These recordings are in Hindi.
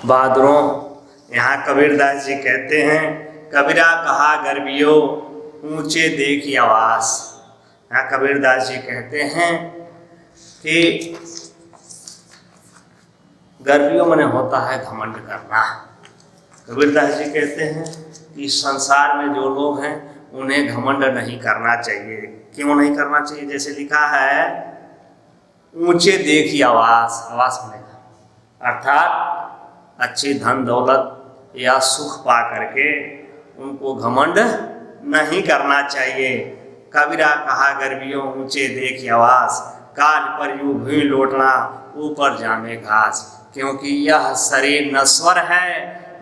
बहादुरों, यहाँ कबीरदास जी कहते हैं, कबीरा कहा गर्वियो ऊंचे देखी आवास। यहाँ कबीरदास जी कहते हैं कि गर्वियों में होता है घमंड करना। कबीरदास जी कहते हैं कि संसार में जो लोग हैं उन्हें घमंड नहीं करना चाहिए। क्यों नहीं करना चाहिए? जैसे लिखा है, ऊंचे देखी आवास, आवास बनेगा अर्थात अच्छी धन दौलत या सुख पा करके उनको घमंड नहीं करना चाहिए। कबीरा कहा गर्वियों ऊंचे देखी आवास, काल पर यूं भूमि लौटना ऊपर जामे घास। क्योंकि यह शरीर नश्वर है,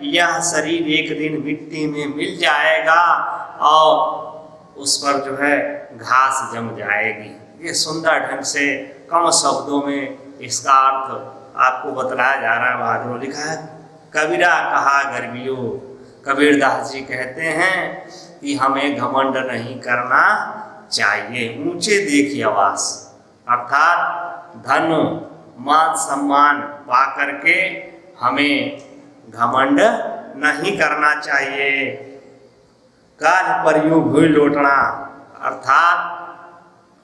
यह शरीर एक दिन मिट्टी में मिल जाएगा और उस पर जो है घास जम जाएगी। ये सुंदर ढंग से कम शब्दों में इसका अर्थ आपको बतलाया जा रहा है। बहादुरों, लिखा है कबीरा कहा गर्वियो। कबीरदास जी कहते हैं कि हमें घमंड नहीं करना चाहिए। ऊंचे देखिए आवास अर्थात धन मान सम्मान पा करके हमें घमंड नहीं करना चाहिए। काल पर यूं भूमि लौटना अर्थात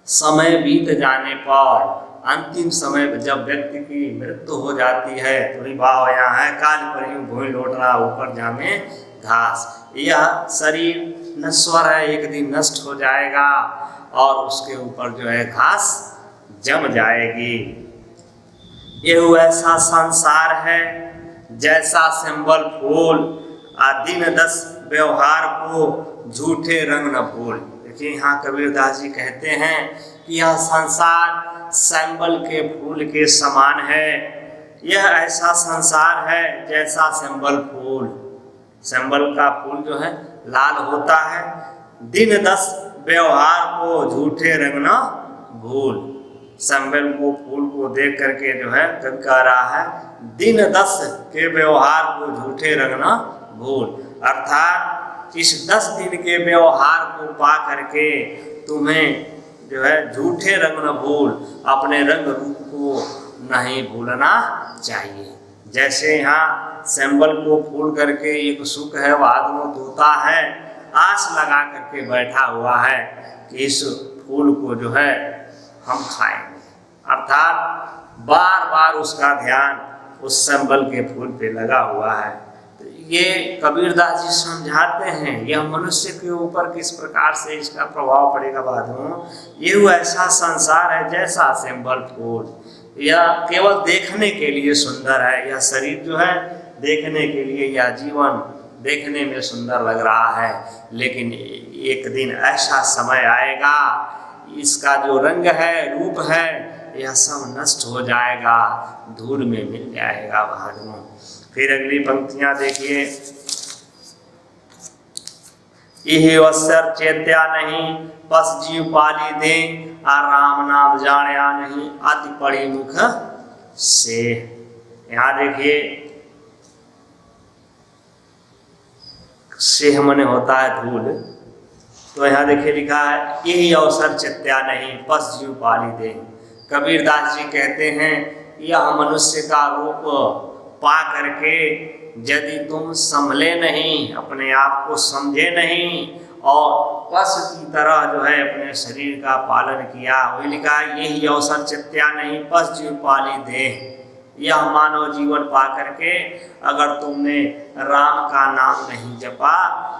समय बीत जाने पर, अंतिम समय जब व्यक्ति की मृत्यु हो जाती है, तो भाव यहाँ है, काल पर यूं भूमि लौटना ऊपर जामे घास। यह शरीर नश्वर है, एक दिन नष्ट हो जाएगा और उसके ऊपर जो है घास जम जाएगी। यह ऐसा संसार है जैसा सिंबल फूल, दिन दस व्यवहार को झूठे रंग न भूल। देखिए यहाँ कबीरदास जी कहते हैं कि यह संसार सिंबल के फूल के समान है। यह ऐसा संसार है जैसा सिंबल फूल, सिंबल का फूल जो है लाल होता है। दिन दस व्यवहार को झूठे रंग न भूल। सिंबल को फूल को देख करके जो है कवि कह रहा है, दिन दस के व्यवहार को झूठे रंग न भूल। अर्थात इस 10 दिन के व्यवहार को पा करके तुम्हें जो है झूठे रंग न भूल, अपने रंग रूप को नहीं भूलना चाहिए। जैसे यहाँ सिंबल को फूल करके एक सुख है, बहादुरों तोता है, आस लगा करके बैठा हुआ है कि इस फूल को जो है हम खाएंगे। अर्थात बार बार उसका ध्यान उस सिंबल के फूल पे लगा हुआ है। तो ये कबीरदास जी समझाते हैं यह मनुष्य के ऊपर किस प्रकार से इसका प्रभाव पड़ेगा। बहादुरों, ये ऐसा संसार है जैसा सिंबल फूल, यह केवल देखने के लिए सुंदर है। यह शरीर जो है देखने के लिए, यह जीवन देखने में सुंदर लग रहा है, लेकिन एक दिन ऐसा समय आएगा इसका जो रंग है, रूप है, यह सब नष्ट हो जाएगा, धूल में मिल जाएगा। बहादुरों, फिर अगली पंक्तियां देखिए, यही अवसर चेत्या नहीं बस जीव पाली दे, राम नाम जानिया नहीं अति पड़ी मुख से। यहाँ देखिए सेह मने होता है धूल, तो यहाँ देखिए लिखा है यही अवसर चेत्या नहीं बस जीव पाली दे। कबीरदास जी कहते हैं यह मनुष्य का रूप पा करके यदि तुम संभले नहीं, अपने आप को समझे नहीं और पशु की तरह जो है अपने शरीर का पालन किया, वही लिखा है यही अवसर चेत्या नहीं पशु जीव पाली दे। यह मानव जीवन पा करके अगर तुमने राम का नाम नहीं जपा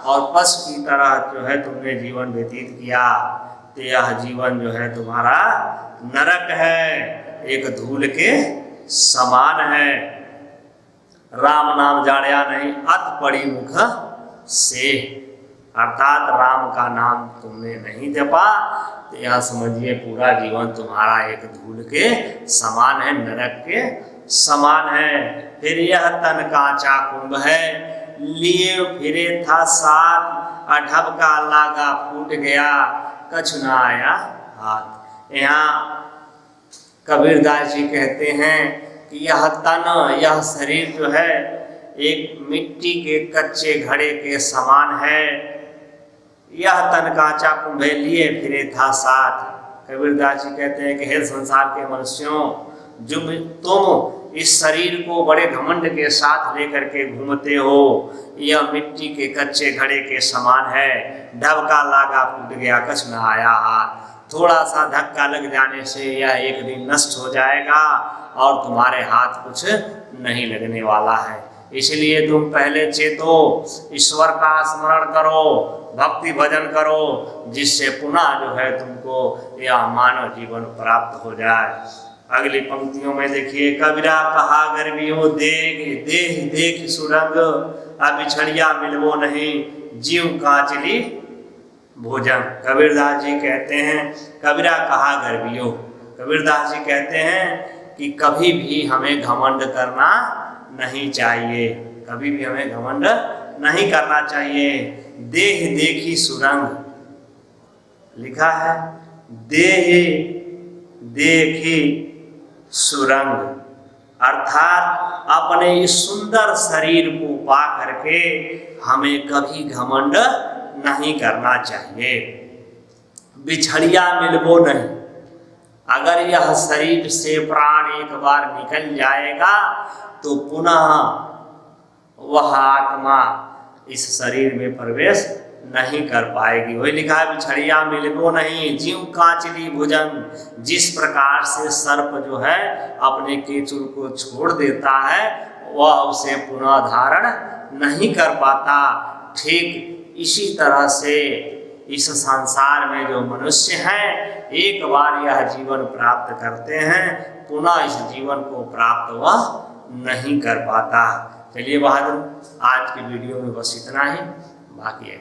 और पशु की तरह जो है तुमने जीवन व्यतीत किया, तो यह जीवन जो है तुम्हारा नरक है, एक धूल के समान है। राम नाम जानिया नहीं अति पड़ी मुख से, अर्थात राम का नाम तुमने नहीं जपा तो यह समझिए पूरा जीवन तुम्हारा एक धूल के समान है, नरक के समान है। फिर यह तन कांचा कुंभ है, लिए फिरे था साथ, अढब का लागा फूट गया, कछु न आया हाथ। यहाँ कबीरदास जी कहते हैं कि यह तन, यह शरीर जो है एक मिट्टी के कच्चे घड़े के समान है। यह तन कांचा कुंभे लिए फिरे था साथ। कबीरदास जी कहते हैं कि हे संसार के मनुष्यों, जो तुम इस शरीर को बड़े घमंड के साथ लेकर के घूमते हो, यह मिट्टी के कच्चे घड़े के समान है। ढबका लागा फूट गया कछ न आया हाथ। थोड़ा सा धक्का लग जाने से यह एक दिन नष्ट हो जाएगा और तुम्हारे हाथ कुछ नहीं लगने वाला है। इसलिए तुम पहले चेतो, ईश्वर का स्मरण करो, भक्ति भजन करो, जिससे पुनः जो है तुमको यह मानव जीवन प्राप्त हो जाए। अगली पंक्तियों में देखिए, कबीरा कहा गर्वियो देख देह देख सुरंग, अबिछड़िया मिलवो नहीं जीव कांचली भोजन। कबीरदास जी कहते हैं, कबीरा कहा गर्वियो, कबीरदास जी कहते हैं कि कभी भी हमें घमंड करना नहीं चाहिए, कभी भी हमें घमंड नहीं करना चाहिए। देह देखी सुरंग लिखा है, देह देखी सुरंग, अर्थात अपने इस सुंदर शरीर को पा करके हमें कभी घमंड नहीं करना चाहिए। बिछड़िया मिलबो नहीं, अगर यह शरीर से प्राण एक बार निकल जाएगा तो पुनः वह आत्मा इस शरीर में प्रवेश नहीं कर पाएगी। वही लिखा है, बिछड़िया मिलबो नहीं जीव कांचली भुजन। जिस प्रकार से सर्प जो है अपने केचुल को छोड़ देता है, वह उसे पुनः धारण नहीं कर पाता, ठीक इसी तरह से इस संसार में जो मनुष्य हैं, एक बार यह जीवन प्राप्त करते हैं, पुनः इस जीवन को प्राप्त वह नहीं कर पाता। चलिए बहादुर, आज की वीडियो में बस इतना ही, बाकी है